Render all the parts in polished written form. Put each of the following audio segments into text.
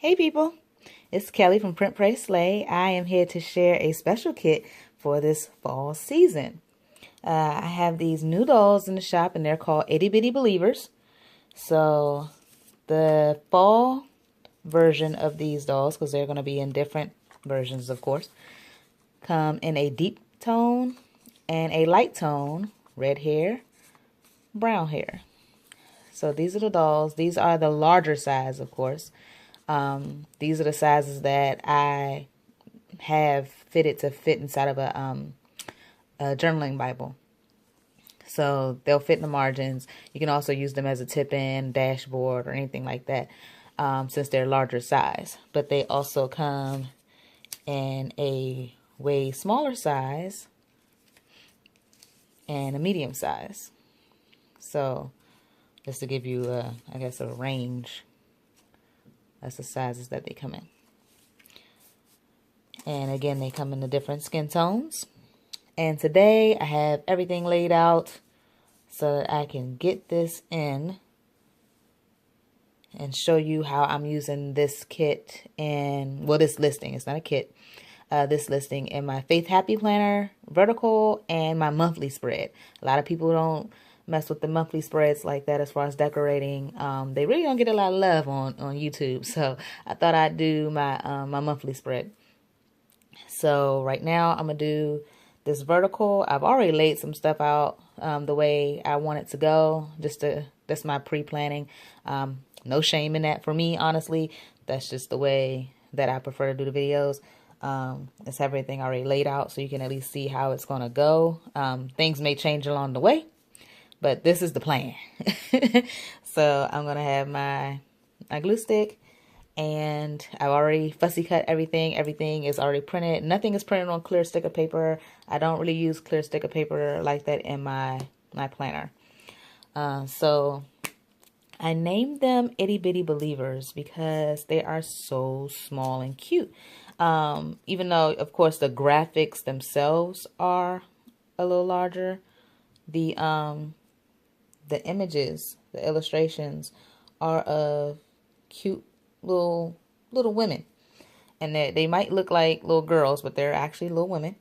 Hey people, it's Kelly from Print Pray Slay. I am here to share a special kit for this fall season. I have these new dolls in the shop and they're called Itty Bitty Believers. So the fall version of these dolls, because they're going to be in different versions of course, come in a deep tone and a light tone, red hair, brown hair. So these are the dolls. These are the larger size of course. These are the sizes that I have fitted to fit inside of a journaling Bible. So they'll fit in the margins. You can also use them as a tip-in, dashboard, or anything like that, since they're larger size. But they also come in a way smaller size and a medium size. So just to give you, I guess, a range. That's the sizes that they come in. And again, they come in the different skin tones. And today I have everything laid out so that I can get this in and show you how I'm using this kit in, well, this listing. It's not a kit. This listing in my Faith Happy Planner, vertical, and my monthly spread. A lot of people don't mess with the monthly spreads like that as far as decorating. They really don't get a lot of love on YouTube. So I thought I'd do my my monthly spread. So right now I'm gonna do this vertical. I've already laid some stuff out the way I want it to go. That's my pre-planning. No shame in that for me, honestly. That's just the way that I prefer to do the videos. It's everything already laid out so you can at least see how it's gonna go. Things may change along the way, but this is the plan. So I'm gonna have my glue stick, and I've already fussy cut everything. Everything is already printed. Nothing is printed on clear sticker paper. I don't really use clear sticker paper like that in my planner. So I named them Itty Bitty Believers because they are so small and cute. Even though, of course, the graphics themselves are a little larger, the images, the illustrations are of cute little women, and they might look like little girls, but they're actually little women.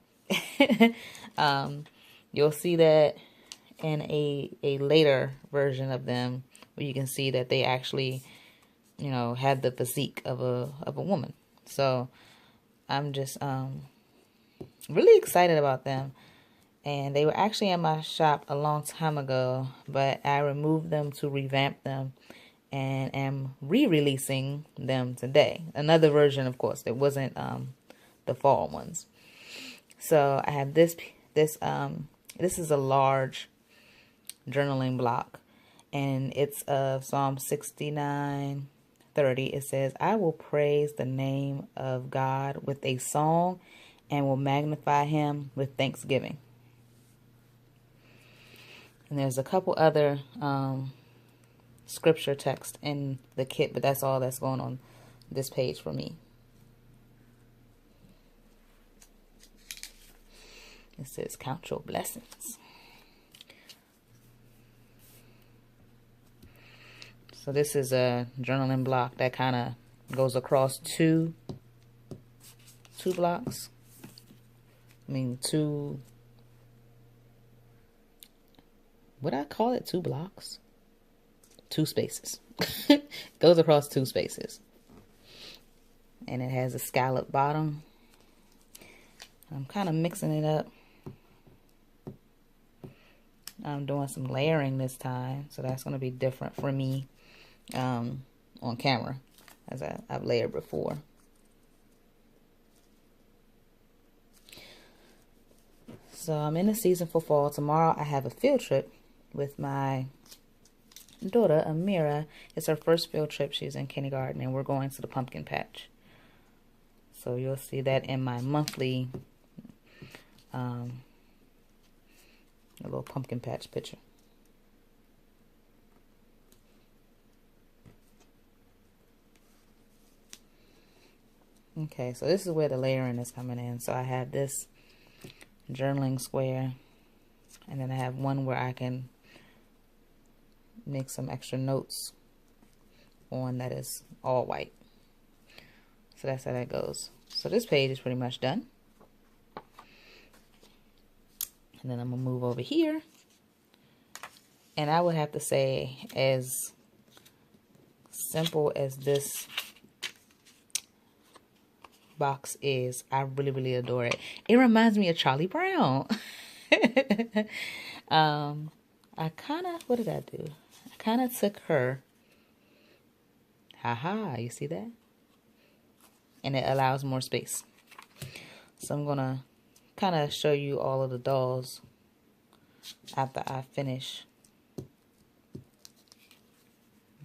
You'll see that in a later version of them, where you can see that they actually, you know, have the physique of a woman. So I'm just really excited about them. And they were actually in my shop a long time ago, but I removed them to revamp them and am re-releasing them today. Another version, of course. It wasn't the fall ones. So I have this is a large journaling block, and it's of Psalm 69:30. It says, "I will praise the name of God with a song and will magnify him with thanksgiving." And there's a couple other scripture text in the kit, but that's all that's going on this page for me. It says, "Count your blessings." So this is a journaling block that kind of goes across two blocks. I mean, would I call it 2 blocks? 2 spaces. Goes across 2 spaces. And it has a scallop bottom. I'm kind of mixing it up. I'm doing some layering this time, so that's going to be different for me on camera, as I've layered before. So I'm in the season for fall. Tomorrow I have a field trip with my daughter, Amira. It's her first field trip. She's in kindergarten, and we're going to the pumpkin patch. So you'll see that in my monthly a little pumpkin patch picture. Okay, so this is where the layering is coming in. So I have this journaling square, and then I have one where I can make some extra notes on that is all white. So that's how that goes. So this page is pretty much done. And then I'm going to move over here. And I would have to say, as simple as this box is, I really, really adore it. It reminds me of Charlie Brown. I kind of, what did I do? I kind of took her. Haha, you see that? And it allows more space. So I'm going to kind of show you all of the dolls after I finish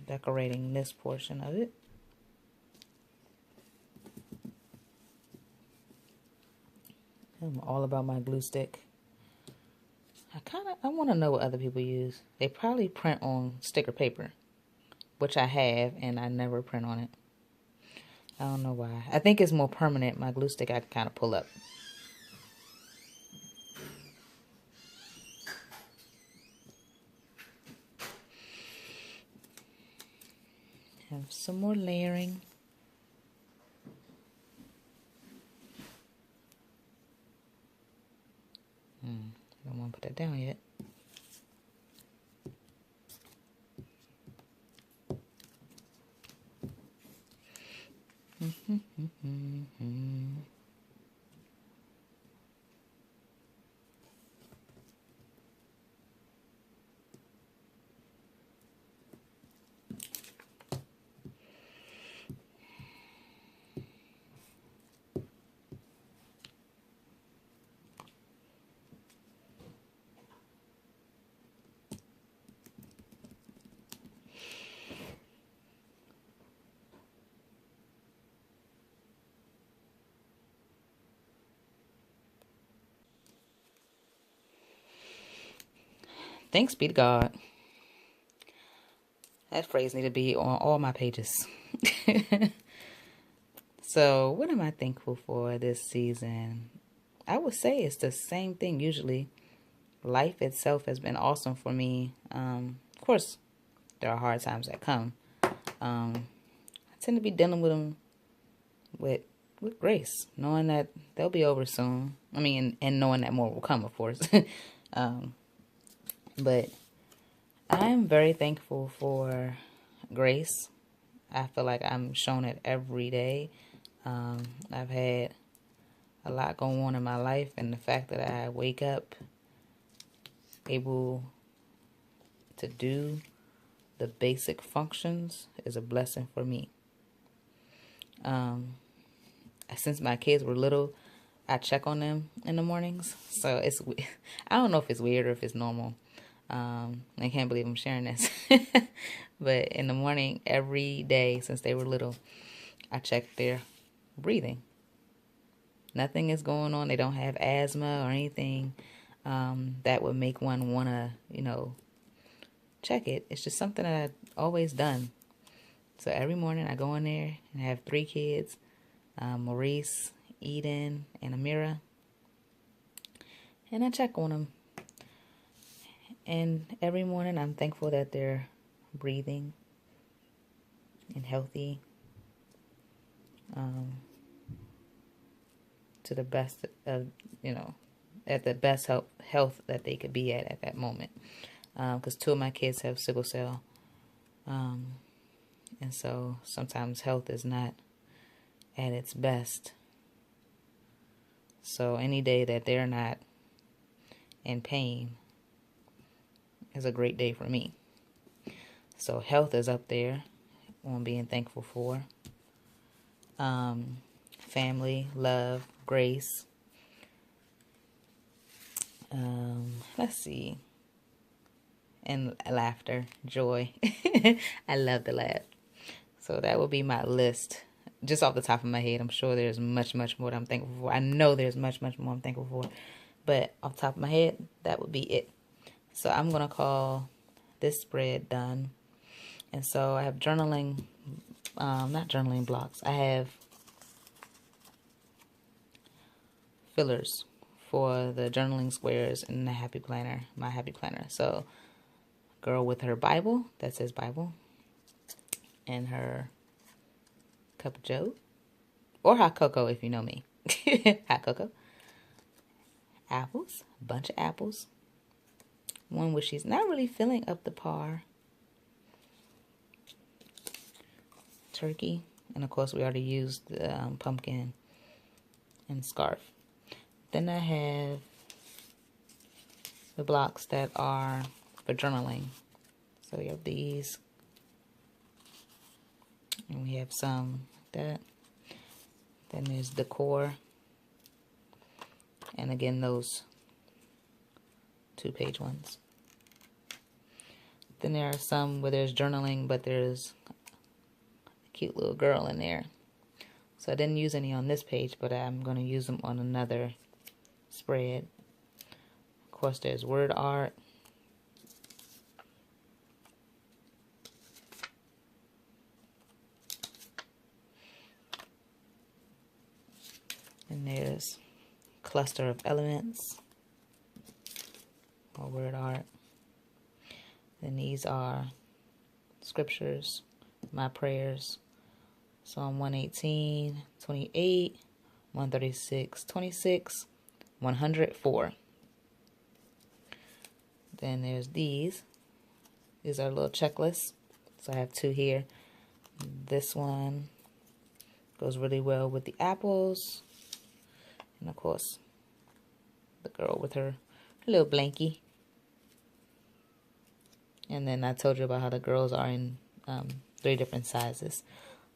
decorating this portion of it. I'm all about my glue stick. I want to know what other people use. They probably print on sticker paper, which I have, and I never print on it. I don't know why. I think it's more permanent. My glue stick I can kind of pull up. Have some more layering. Don't want to put that down yet. Thanks be to God. That phrase need to be on all my pages. So, what am I thankful for this season? I would say it's the same thing usually. Life itself has been awesome for me. Of course, there are hard times that come. I tend to be dealing with them with grace, knowing that they'll be over soon. I mean, and knowing that more will come, of course. But I'm very thankful for grace. I feel like I'm shown it every day. I've had a lot going on in my life, and the fact that I wake up able to do the basic functions is a blessing for me. Since my kids were little, I check on them in the mornings. So I don't know if it's weird or if it's normal. I can't believe I'm sharing this. But in the morning, every day since they were little, I check their breathing. Nothing is going on. They don't have asthma or anything that would make one want to, check it. It's just something that I've always done. So every morning I go in there and I have 3 kids, Maurice, Eden, and Amira. And I check on them. And every morning I'm thankful that they're breathing and healthy to the best of, at the best health that they could be at that moment. Because 2 of my kids have sickle cell. And so sometimes health is not at its best. So any day that they're not in pain is a great day for me. So health is up there on being thankful for. Family, love, grace. Let's see. And laughter, joy. I love to laugh. So that would be my list. Just off the top of my head, I'm sure there's much, much more that I'm thankful for. I know there's much, much more I'm thankful for. But off the top of my head, that would be it. So I'm going to call this spread done. And so I have journaling, not journaling blocks. I have fillers for the journaling squares in the happy planner, my happy planner. So girl with her Bible, that says Bible, and her cup of joe. or hot cocoa if you know me. Hot cocoa. Apples, a bunch of apples. One where she's not really filling up the par. Turkey, and of course we already used the pumpkin and scarf. Then I have the blocks that are for journaling. So we have these, and we have some like that. Then there's decor, and again those 2-page ones. Then there are some where there's journaling, but there's a cute little girl in there. So I didn't use any on this page, but I'm going to use them on another spread. Of course, there's word art. And there's cluster of elements or word art. Then these are scriptures, my prayers. Psalm 118, 28, 136, 26, 104. Then there's these. These are little checklists. So I have 2 here. This one goes really well with the apples. And of course, the girl with her little blankie. And then I told you about how the girls are in 3 different sizes.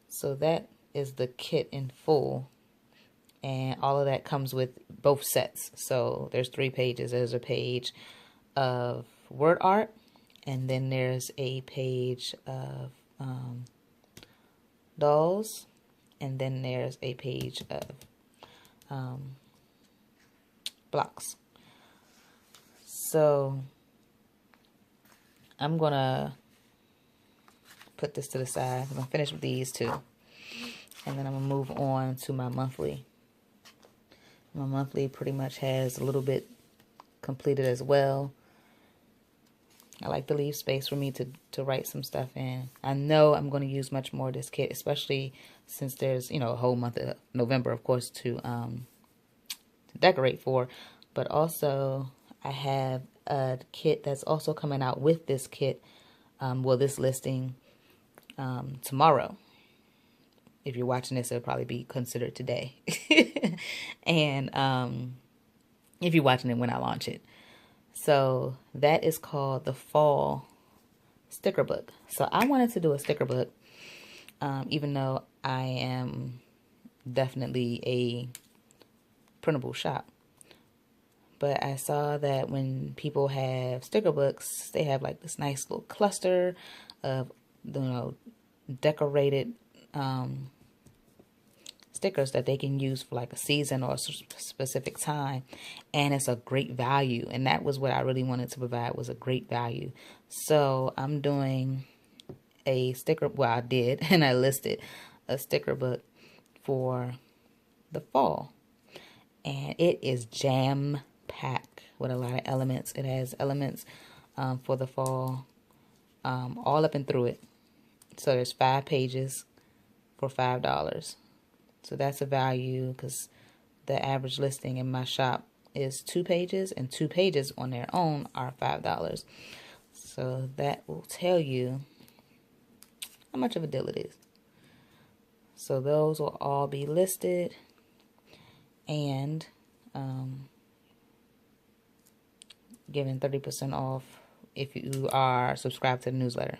So that is the kit in full. And all of that comes with both sets. So there's 3 pages. There's a page of word art. And then there's a page of dolls. And then there's a page of blocks. So I'm going to put this to the side. I'm going to finish with these 2. And then I'm going to move on to my monthly. My monthly pretty much has a little bit completed as well. I like to leave space for me to write some stuff in. I know I'm going to use much more of this kit, especially since there's, a whole month of November, of course, to decorate for. But also, I have a kit that's also coming out with this kit, this listing tomorrow. If you're watching this, it'll probably be considered today. And if you're watching it when I launch it. So that is called the Fall Sticker Book. So I wanted to do a sticker book, even though I am definitely a printable shop. But I saw that when people have sticker books, they have like this nice little cluster of, decorated stickers that they can use for like a season or a specific time. And it's a great value. And that was what I really wanted to provide, was a great value. So I'm doing a sticker, I did, and I listed a sticker book for the fall. And it is jam-packed with a lot of elements. It has elements for the fall all up and through it. So there's 5 pages for $5. So that's a value, because the average listing in my shop is 2 pages, and 2 pages on their own are $5. So that will tell you how much of a deal it is. So those will all be listed, and given 30% off if you are subscribed to the newsletter.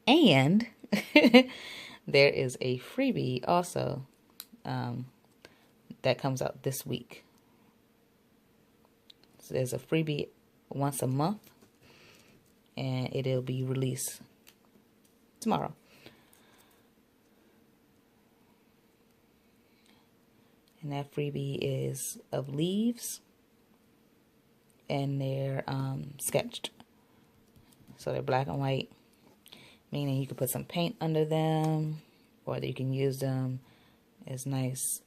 And there is a freebie also that comes out this week. So there's a freebie once a month, and it'll be released tomorrow. And that freebie is of leaves, and they're sketched. So they're black and white, meaning you can put some paint under them, or you can use them as nice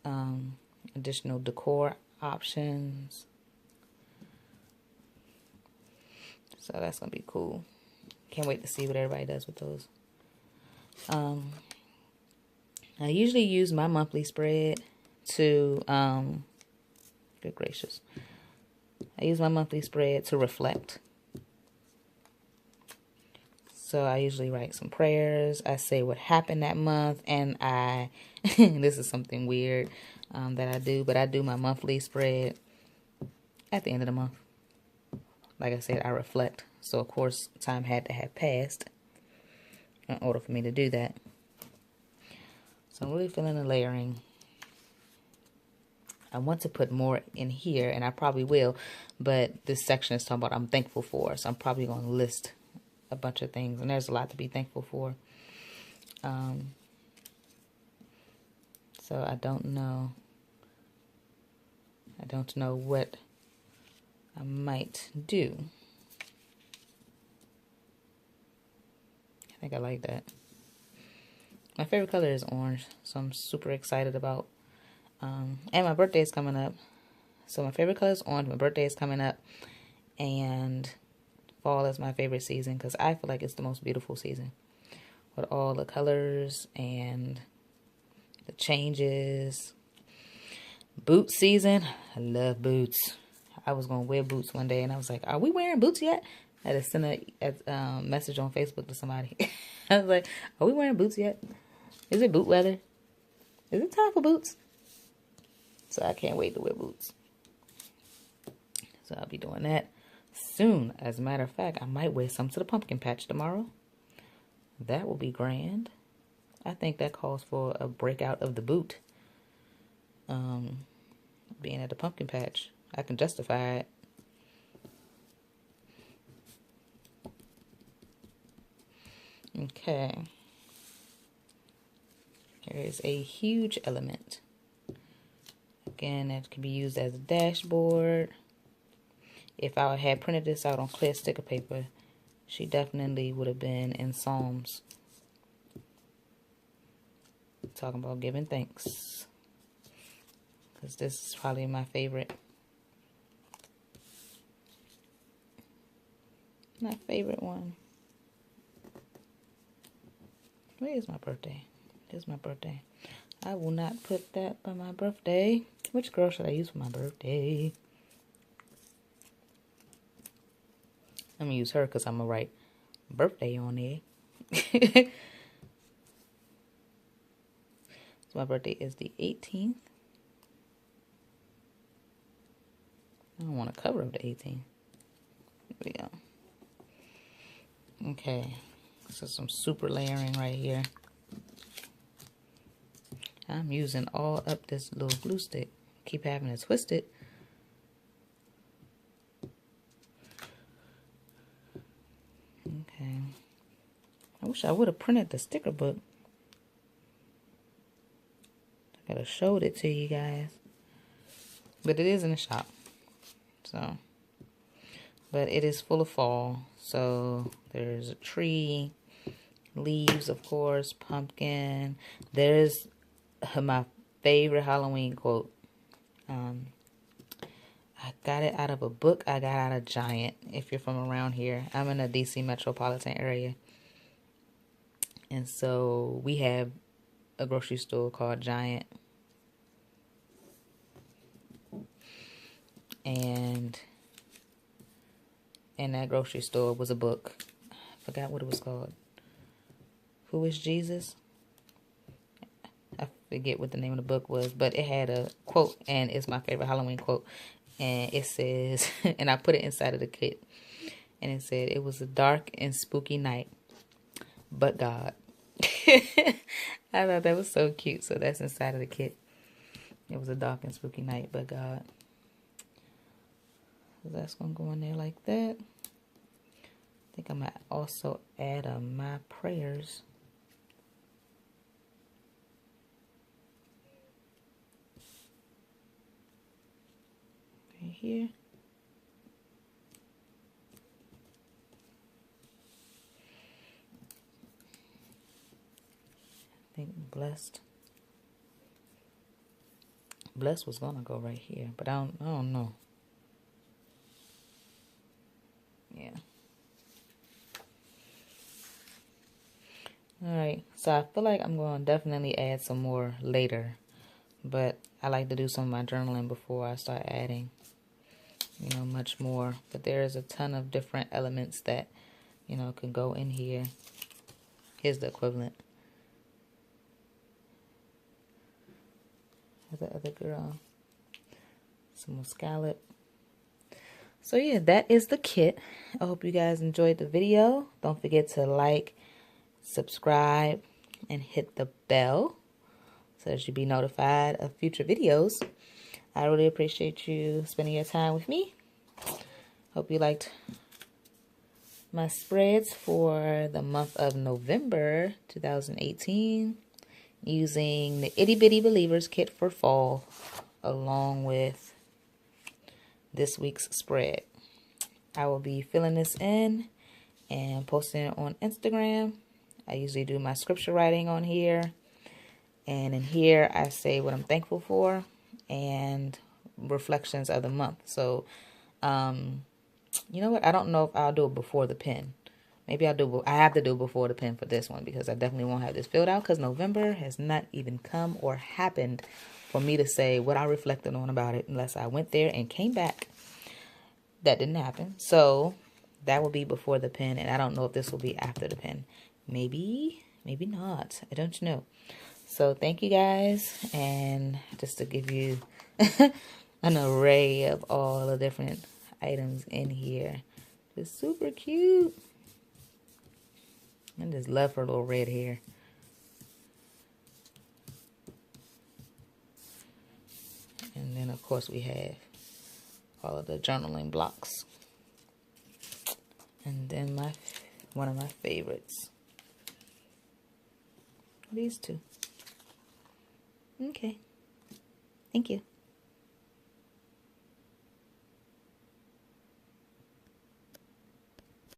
additional decor options. So that's going to be cool. Can't wait to see what everybody does with those. I usually use my monthly spread to, good gracious. I use my monthly spread to reflect. So I usually write some prayers. I say what happened that month, and this is something weird that I do, but I do my monthly spread at the end of the month. Like I said, I reflect. So, of course, time had to have passed in order for me to do that. So I'm really feeling the layering. I want to put more in here, and I probably will, but this section is talking about I'm thankful for, so I'm probably going to list a bunch of things, and there's a lot to be thankful for. So I don't know what I might do. I think I like that. My favorite color is orange, so I'm super excited about. And my birthday is coming up. So my favorite color is orange. My birthday is coming up. And fall is my favorite season because I feel like it's the most beautiful season. With all the colors and the changes. Boot season. I love boots. I was going to wear boots one day and I was like, are we wearing boots yet? I had to send a message on Facebook to somebody. I was like, are we wearing boots yet? Is it boot weather? Is it time for boots? So I can't wait to wear boots. So I'll be doing that soon. As a matter of fact, I might wear some to the pumpkin patch tomorrow. That will be grand. I think that calls for a breakout of the boot. Being at the pumpkin patch. I can justify it. Okay. Here is a huge element. Again, it can be used as a dashboard. If I had printed this out on clear sticker paper, she definitely would have been in Psalms. Talking about giving thanks. Because this is probably my favorite. My favorite one. Where is my birthday? Here's my birthday. I will not put that by my birthday. Which girl should I use for my birthday? I'm going to use her because I'm going to write birthday on there. So my birthday is the 18th. I don't want to cover up the 18th. There we go. Okay. So some super layering right here. I'm using all up this little glue stick. Keep having to twist it. Okay. I wish I would have printed the sticker book. I could have showed it to you guys. But it is in the shop. So. But it is full of fall. So there's a tree. Leaves, of course. Pumpkin. There's my favorite Halloween quote. I got it out of a book I got out of Giant. If you're from around here, I'm in a DC metropolitan area, and so we have a grocery store called Giant, and in that grocery store was a book. I forgot what it was called. Who is Jesus? I forget what the name of the book was, but it had a quote, and it's my favorite Halloween quote. And it says, and I put it inside of the kit, and it said, it was a dark and spooky night, but God. I thought that was so cute. So that's inside of the kit. It was a dark and spooky night, but God. So that's going to go in there like that. I think I might also add my prayers. Right here. I think blessed. Blessed was gonna go right here, but I don't know. Yeah. Alright, so I feel like I'm going to definitely add some more later. But I like to do some of my journaling before I start adding, you know, much more. But there's a ton of different elements that, you know, can go in here. Here's the equivalent. The other girl. Some more scallop. So yeah, that is the kit. I hope you guys enjoyed the video. Don't forget to like, subscribe, and hit the bell so that you'll be notified of future videos. I really appreciate you spending your time with me. Hope you liked my spreads for the month of November 2018 using the Itty Bitty Believers kit for fall along with this week's spread. I will be filling this in and posting it on Instagram. I usually do my scripture writing on here. And in here, I say what I'm thankful for and reflections of the month. So, you know what? I don't know if I'll do it before the pen. Maybe I'll do. I have to do before the pen for this one because I definitely won't have this filled out because November has not even come or happened for me to say what I reflected on about it unless I went there and came back. That didn't happen. So that will be before the pen, and I don't know if this will be after the pen. Maybe, maybe not. I don't know. So thank you guys, and just to give you an array of all the different items in here. Just super cute. I just love her little red hair. And then of course we have all of the journaling blocks. And then one of my favorites. These two. Okay. Thank you.